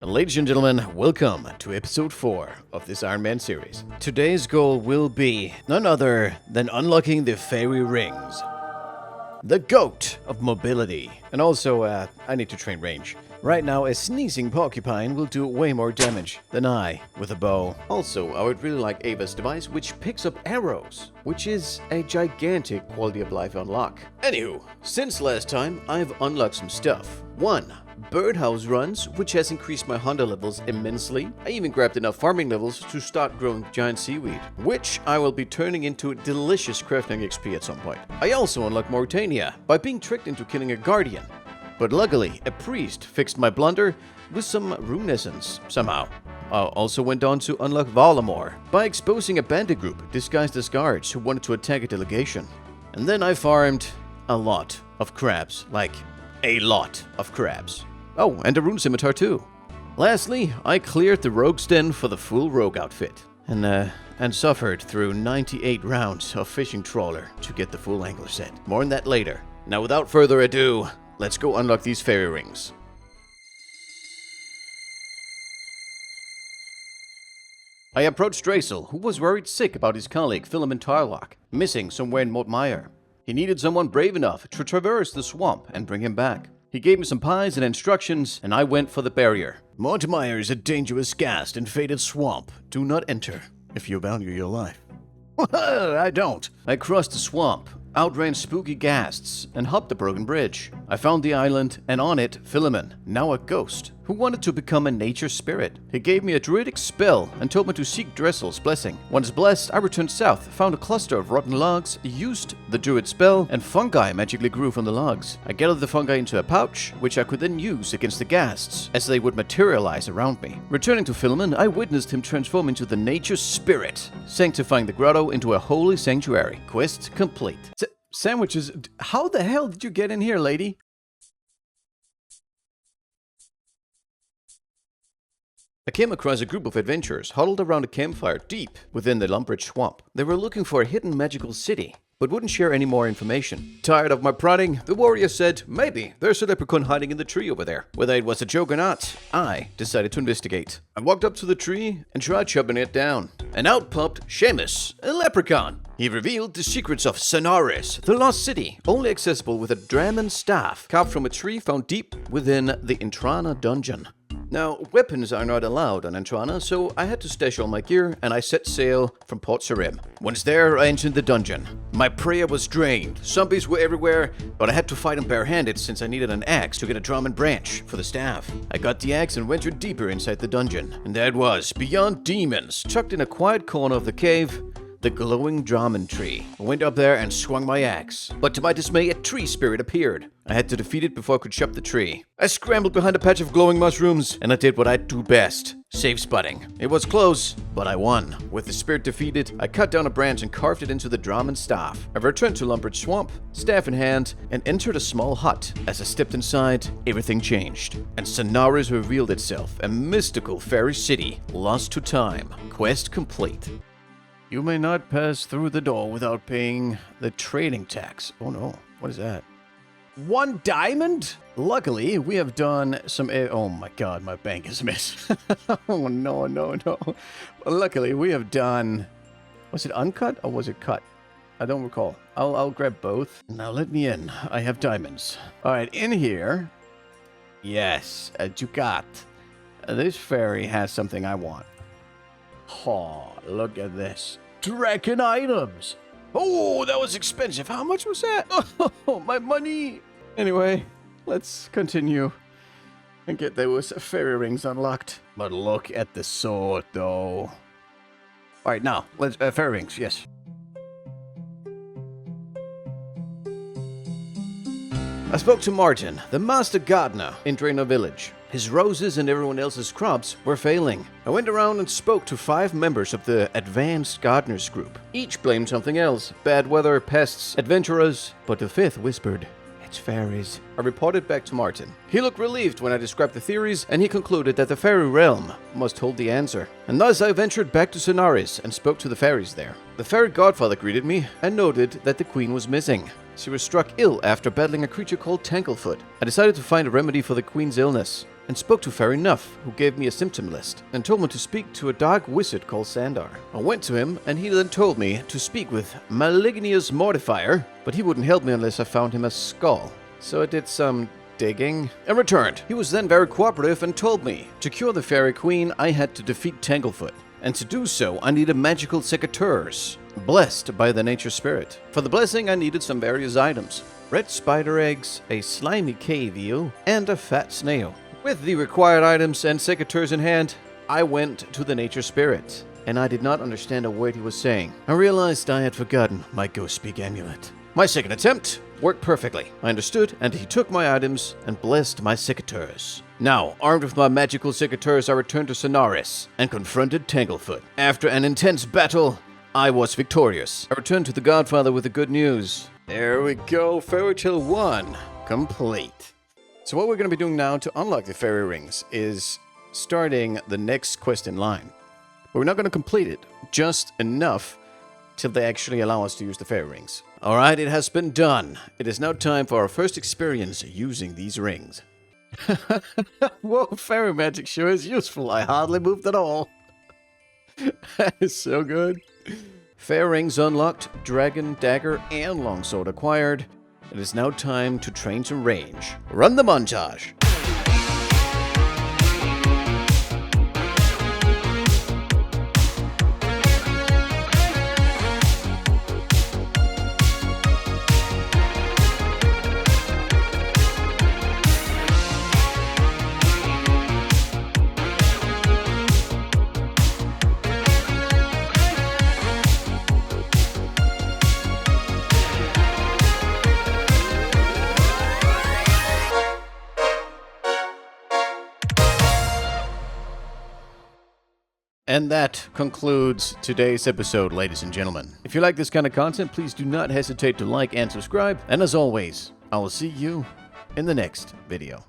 Ladies and gentlemen, welcome to episode 4 of this Ironman series. Today's goal will be none other than unlocking the fairy rings. The goat of mobility. And also, I need to train range. Right now, a sneezing porcupine will do way more damage than I with a bow. Also, I would really like Ava's device, which picks up arrows, which is a gigantic quality of life unlock. Anywho, since last time, I've unlocked some stuff. 1. Birdhouse runs, which has increased my hunter levels immensely. I even grabbed enough farming levels to start growing giant seaweed, which I will be turning into delicious crafting XP at some point. I also unlocked Mauritania by being tricked into killing a guardian. But luckily, a priest fixed my blunder with some runescence somehow. I also went on to unlock Valamor by exposing a bandit group disguised as guards who wanted to attack a delegation. And then I farmed a lot of crabs, like a lot of crabs. Oh, and a rune scimitar too. Lastly, I cleared the rogue's den for the full rogue outfit, and suffered through 98 rounds of fishing trawler to get the full angler set. More on that later. Now without further ado, let's go unlock these fairy rings. I approached Drazel, who was worried sick about his colleague Philemon Tarlock, missing somewhere in Mortmire. He needed someone brave enough to traverse the swamp and bring him back. He gave me some pies and instructions, and I went for the barrier. Mortmire is a dangerous ghast and fated swamp. Do not enter if you value your life. I don't. I crossed the swamp, outran spooky ghasts, and hopped the broken bridge. I found the island, and on it, Philemon, now a ghost, who wanted to become a nature spirit. He gave me a druidic spell and told me to seek Drazel's blessing. Once blessed, I returned south, found a cluster of rotten logs, used the druid spell, and fungi magically grew from the logs. I gathered the fungi into a pouch, which I could then use against the ghasts, as they would materialize around me. Returning to Philemon, I witnessed him transform into the nature spirit, sanctifying the grotto into a holy sanctuary. Quest complete. Sandwiches? How the hell did you get in here, lady? I came across a group of adventurers huddled around a campfire deep within the Lumbridge swamp. They were looking for a hidden magical city, but wouldn't share any more information. Tired of my prodding, the warrior said, maybe there's a leprechaun hiding in the tree over there. Whether it was a joke or not, I decided to investigate. I walked up to the tree and tried chopping it down. And out popped Seamus, a leprechaun. He revealed the secrets of Sonaris, the lost city, only accessible with a Draman staff carved from a tree found deep within the Intrana dungeon. Now, weapons are not allowed on Intrana, so I had to stash all my gear, and I set sail from Port Sarim. Once there, I entered the dungeon. My prayer was drained. Zombies were everywhere, but I had to fight them barehanded since I needed an axe to get a drum and branch for the staff. I got the axe and ventured deeper inside the dungeon. And there it was, beyond demons, tucked in a quiet corner of the cave, the glowing Draman tree. I went up there and swung my axe. But to my dismay, a tree spirit appeared. I had to defeat it before I could chop the tree. I scrambled behind a patch of glowing mushrooms, and I did what I do best. Safe spotting. It was close, but I won. With the spirit defeated, I cut down a branch and carved it into the Draman staff. I returned to Lumbridge Swamp, staff in hand, and entered a small hut. As I stepped inside, everything changed, and Sonaris revealed itself, a mystical fairy city, lost to time. Quest complete. You may not pass through the door without paying the trading tax. Oh no, what is that? 1 diamond? Luckily, we have done some... Oh my god, my bank is missed. Oh no. Luckily, we have done... Was it uncut or was it cut? I don't recall. I'll grab both. Now let me in. I have diamonds. Alright, in here... Yes, a ducat. This fairy has something I want. Oh, look at this. Dragon items. Oh, that was expensive. How much was that? Oh, my money. Anyway, let's continue and get those fairy rings unlocked. But look at the sword, though. All right, now, let's... fairy rings, yes. I spoke to Martin, the master gardener in Draenor Village. His roses and everyone else's crops were failing. I went around and spoke to 5 members of the Advanced Gardeners group. Each blamed something else. Bad weather, pests, adventurers. But the 5th whispered, it's fairies. I reported back to Martin. He looked relieved when I described the theories, and he concluded that the fairy realm must hold the answer. And thus I ventured back to Sonaris and spoke to the fairies there. The fairy godfather greeted me and noted that the queen was missing. She was struck ill after battling a creature called Tanglefoot. I decided to find a remedy for the queen's illness. and spoke to Fairy Nuff, who gave me a symptom list and told me to speak to a dark wizard called Sandar. I went to him, and he then told me to speak with Malignius Mortifier, but he wouldn't help me unless I found him a skull. So I did some digging and returned. He was then very cooperative and told me to cure the Fairy Queen I had to defeat Tanglefoot, and to do so I needed magical secateurs, blessed by the nature spirit. For the blessing I needed some various items: red spider eggs, a slimy cave eel, and a fat snail. With the required items and secateurs in hand, I went to the nature spirit, and I did not understand a word he was saying. I realized I had forgotten my ghost speak amulet. My second attempt worked perfectly. I understood, and he took my items and blessed my secateurs. Now, armed with my magical secateurs, I returned to Sonaris and confronted Tanglefoot. After an intense battle, I was victorious. I returned to the Godfather with the good news. There we go, Fairy Tale 1 complete. So what we're going to be doing now to unlock the fairy rings is starting the next quest in line. But we're not going to complete it, just enough till they actually allow us to use the fairy rings. Alright, it has been done. It is now time for our first experience using these rings. Whoa, fairy magic sure is useful. I hardly moved at all. That is so good. Fairy rings unlocked, dragon, dagger, and longsword acquired. It is now time to train some range. Run the montage. And that concludes today's episode, ladies and gentlemen. If you like this kind of content, please do not hesitate to like and subscribe. And as always, I will see you in the next video.